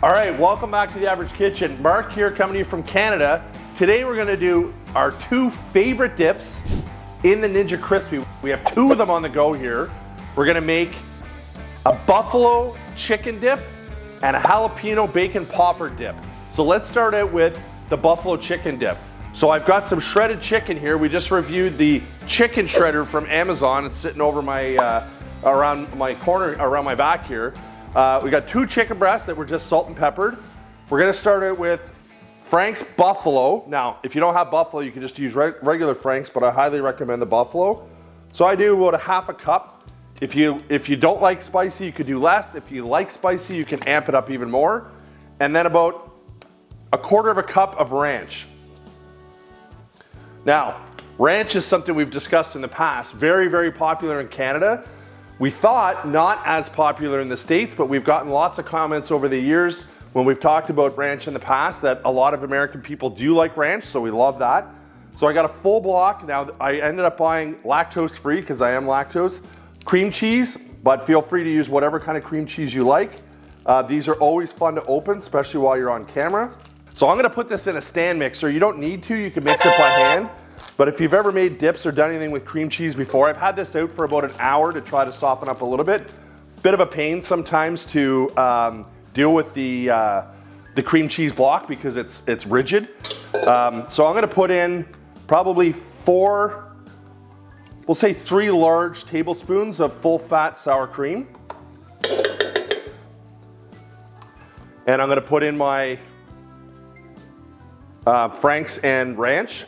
All right, welcome back to The Average Kitchen. Mark here, coming to you from Canada. Today we're gonna do our two favorite dips in the Ninja Crispi. We have two of them on the go here. We're gonna make a buffalo chicken dip and a jalapeno bacon popper dip. So let's start out with the buffalo chicken dip. So I've got some shredded chicken here. We just reviewed the chicken shredder from Amazon. It's sitting over my, around my corner, around my back here. We got two chicken breasts that were just salt and peppered. We're gonna start it with Frank's Buffalo. Now, if you don't have buffalo, you can just use regular Frank's, but I highly recommend the buffalo. So I do about a half a cup. If you don't like spicy, you could do less. If you like spicy, you can amp it up even more. And then about a quarter of a cup of ranch. Now, ranch is something we've discussed in the past. Very, very popular in Canada. We thought not as popular in the States, but we've gotten lots of comments over the years when we've talked about ranch in the past that a lot of American people do like ranch, so we love that. So I got a full block. Now I ended up buying lactose free because I am lactose. Cream cheese, but feel free to use whatever kind of cream cheese you like. These are always fun to open, especially while you're on camera. So I'm gonna put this in a stand mixer. You don't need to, you can mix it by hand. But if you've ever made dips or done anything with cream cheese before, I've had this out for about an hour to try to soften up a little bit. Bit of a pain sometimes to deal with the cream cheese block because it's rigid. So I'm gonna put in probably we'll say 3 large tablespoons of full fat sour cream. And I'm gonna put in my Frank's and ranch.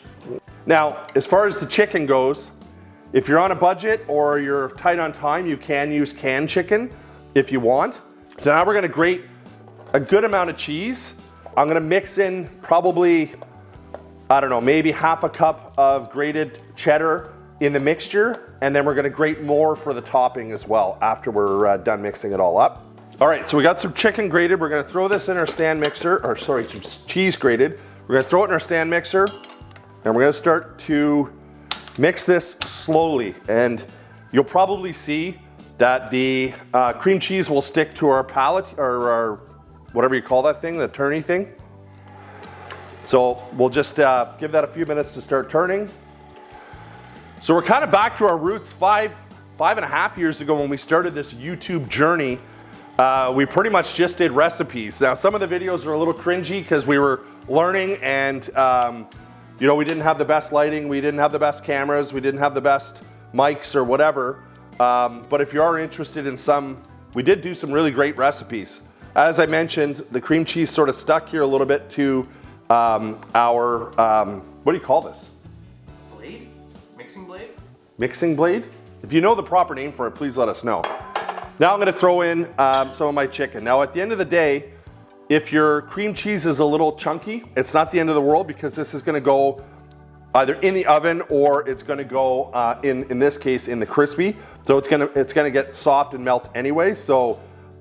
Now, as far as the chicken goes, if you're on a budget or you're tight on time, you can use canned chicken if you want. So now we're gonna grate a good amount of cheese. I'm gonna mix in probably, I don't know, maybe half a cup of grated cheddar in the mixture, and then we're gonna grate more for the topping as well after we're done mixing it all up. All right, so we got some chicken grated. We're gonna throw this in our stand mixer, or sorry, cheese grated. We're gonna throw it in our stand mixer. And we're gonna start to mix this slowly. And you'll probably see that the cream cheese will stick to our palate, or our, whatever you call that thing, the turny thing. So we'll just give that a few minutes to start turning. So we're kind of back to our roots. Five and a half years ago when we started this YouTube journey, we pretty much just did recipes. Now some of the videos are a little cringy because we were learning and you know, we didn't have the best lighting, we didn't have the best cameras, we didn't have the best mics or whatever. But if you are interested in some, we did do some really great recipes. As I mentioned, the cream cheese sort of stuck here a little bit to our, what do you call this? Blade? Mixing blade? Mixing blade? If you know the proper name for it, please let us know. Now I'm gonna throw in some of my chicken. Now at the end of the day, if your cream cheese is a little chunky, it's not the end of the world because this is gonna go either in the oven or it's gonna go, in this case, in the crispy. So it's gonna get soft and melt anyway, so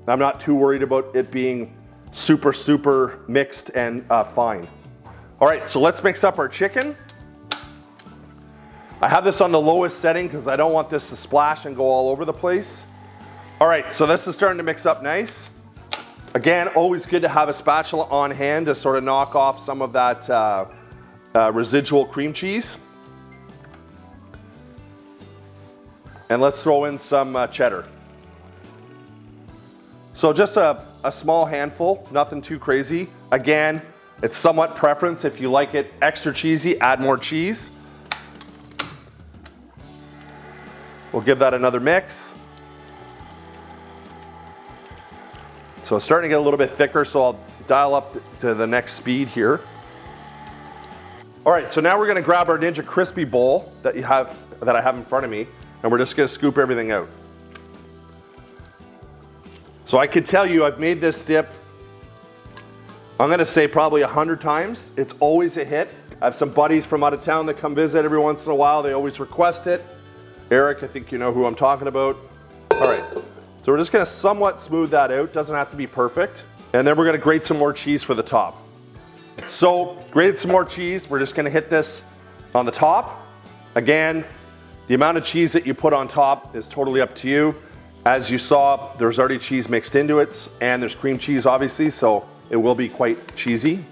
I'm not too worried about it being super, super mixed and fine. All right, so let's mix up our chicken. I have this on the lowest setting because I don't want this to splash and go all over the place. All right, so this is starting to mix up nice. Again, always good to have a spatula on hand to sort of knock off some of that residual cream cheese. And let's throw in some cheddar. So just a small handful, nothing too crazy. Again, it's somewhat preference. If you like it extra cheesy, add more cheese. We'll give that another mix. So it's starting to get a little bit thicker, so I'll dial up to the next speed here. All right, so now we're gonna grab our Ninja Crispi bowl that I have in front of me, and we're just gonna scoop everything out. So I could tell you I've made this dip, I'm gonna say probably 100 times. It's always a hit. I have some buddies from out of town that come visit every once in a while. They always request it. Eric, I think you know who I'm talking about. All right. So we're just gonna somewhat smooth that out, doesn't have to be perfect. And then we're gonna grate some more cheese for the top. So grated some more cheese, we're just gonna hit this on the top. Again, the amount of cheese that you put on top is totally up to you. As you saw, there's already cheese mixed into it, and there's cream cheese obviously, so it will be quite cheesy.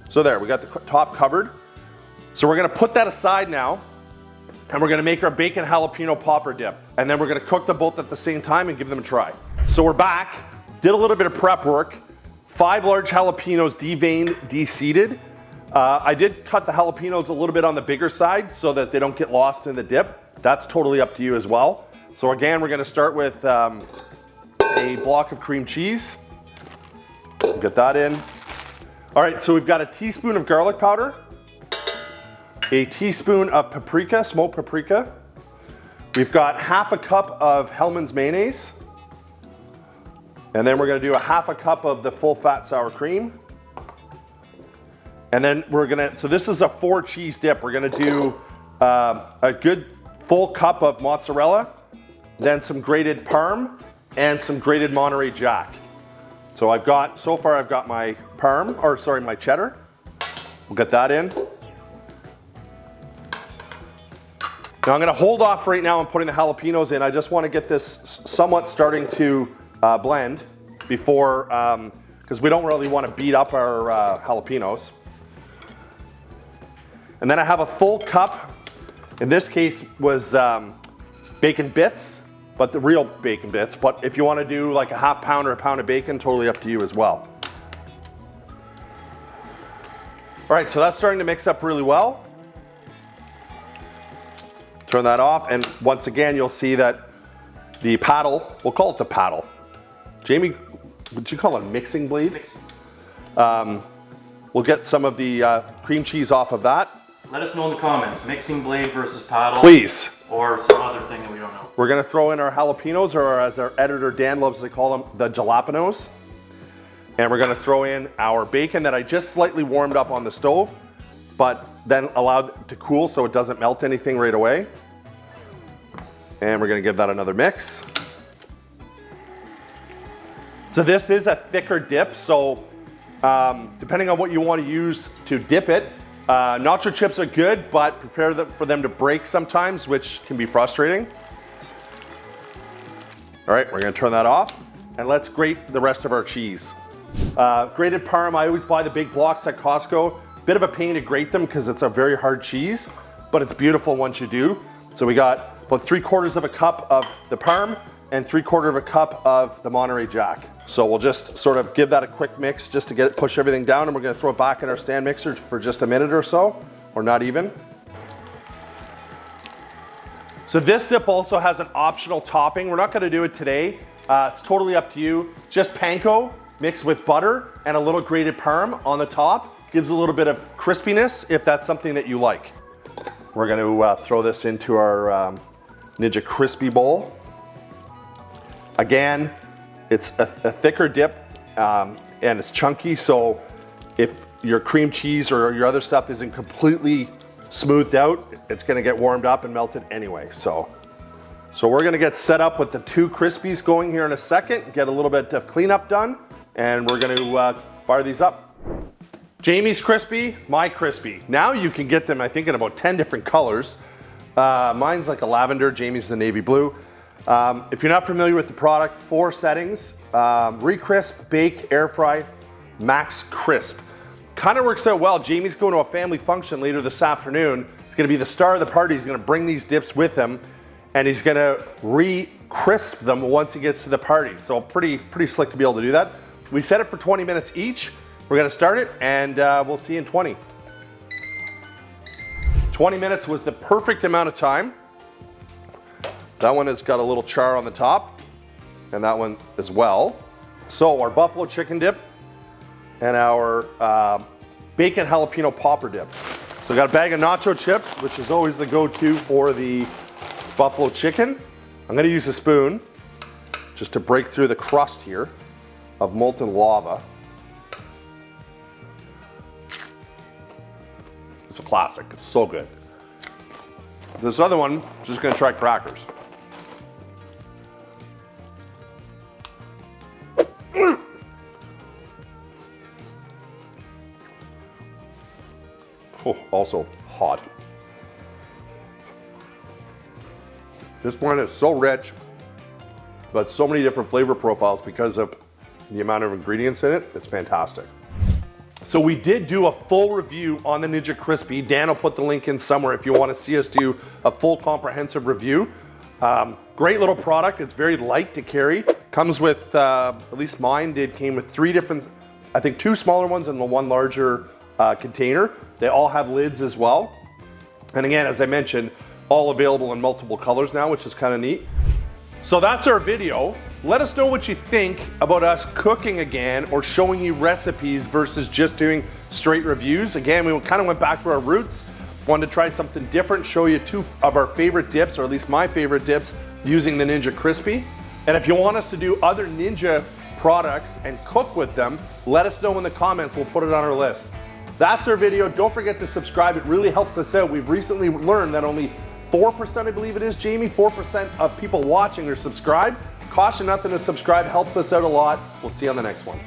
So there, we got the top covered. So we're gonna put that aside now, and we're gonna make our bacon jalapeno popper dip. And then we're gonna cook them both at the same time and give them a try. So we're back, did a little bit of prep work. 5 large jalapenos deveined, de-seeded. I did cut the jalapenos a little bit on the bigger side so that they don't get lost in the dip. That's totally up to you as well. So again, we're gonna start with a block of cream cheese. We'll get that in. All right, so we've got a teaspoon of garlic powder, a teaspoon of paprika, smoked paprika. We've got half a cup of Hellmann's mayonnaise. And then we're gonna do a half a cup of the full fat sour cream. And then so this is a 4 cheese dip. We're gonna do a good full cup of mozzarella, then some grated parm, and some grated Monterey Jack. So so far I've got my my cheddar. We'll get that in. Now I'm gonna hold off right now on putting the jalapenos in. I just wanna get this somewhat starting to blend before, because we don't really wanna beat up our jalapenos. And then I have a full cup, in this case was bacon bits, but the real bacon bits. But if you wanna do like a half pound or a pound of bacon, totally up to you as well. All right, so that's starting to mix up really well. Turn that off, and once again, you'll see that the paddle, we'll call it the paddle. Jamie, would you call it a mixing blade? Mixing. We'll get some of the cream cheese off of that. Let us know in the comments, mixing blade versus paddle. Please. Or some other thing that we don't know. We're gonna throw in our jalapenos, or as our editor Dan loves to call them, the jalapenos. And we're gonna throw in our bacon that I just slightly warmed up on the stove, but then allowed to cool so it doesn't melt anything right away. And we're gonna give that another mix. So this is a thicker dip, so depending on what you want to use to dip it, nacho chips are good, but prepare for them to break sometimes, which can be frustrating. All right, we're gonna turn that off, and let's grate the rest of our cheese. Grated parm, I always buy the big blocks at Costco. Bit of a pain to grate them because it's a very hard cheese, but it's beautiful once you do. So we got about 3/4 of a cup of the parm and 3/4 of a cup of the Monterey Jack. So we'll just sort of give that a quick mix just to push everything down, and we're gonna throw it back in our stand mixer for just a minute or so, or not even. So this dip also has an optional topping. We're not gonna do it today. It's totally up to you. Just panko mixed with butter and a little grated parm on the top. Gives a little bit of crispiness if that's something that you like. We're gonna throw this into our Ninja Crispi bowl. Again, it's a thicker dip and it's chunky, so if your cream cheese or your other stuff isn't completely smoothed out, it's gonna get warmed up and melted anyway. So we're gonna get set up with the 2 Crispies going here in a second, get a little bit of cleanup done, and we're gonna fire these up. Jamie's Crispy, my Crispy. Now you can get them, I think, in about 10 different colors. Mine's like a lavender, Jamie's the navy blue. If you're not familiar with the product, 4 settings: re-crisp, bake, air fry, max crisp. Kind of works out well. Jamie's going to a family function later this afternoon. It's gonna be the star of the party. He's gonna bring these dips with him, and he's gonna re-crisp them once he gets to the party. So pretty slick to be able to do that. We set it for 20 minutes each. We're gonna start it, and we'll see you in 20. 20 minutes was the perfect amount of time. That one has got a little char on the top, and that one as well. So our buffalo chicken dip and our bacon jalapeno popper dip. So I got a bag of nacho chips, which is always the go-to for the buffalo chicken. I'm gonna use a spoon just to break through the crust here of molten lava. It's a classic, it's so good. This other one, just gonna try crackers. Oh, also hot. This one is so rich, but so many different flavor profiles because of the amount of ingredients in it. It's fantastic. So we did do a full review on the Ninja Crispi. Dan will put the link in somewhere if you want to see us do a full comprehensive review. Great little product. It's very light to carry. Comes with, at least mine came with 3 different, I think 2 smaller ones and the 1 larger container. They all have lids as well. And again, as I mentioned, all available in multiple colors now, which is kind of neat. So that's our video. Let us know what you think about us cooking again or showing you recipes versus just doing straight reviews. Again, we kind of went back to our roots, wanted to try something different, show you 2 of our favorite dips, or at least my favorite dips, using the Ninja Crispi. And if you want us to do other Ninja products and cook with them, let us know in the comments, we'll put it on our list. That's our video. Don't forget to subscribe. It really helps us out. We've recently learned that only 4%, I believe it is, Jamie, 4% of people watching are subscribed. Cost you nothing to subscribe, helps us out a lot. We'll see you on the next one.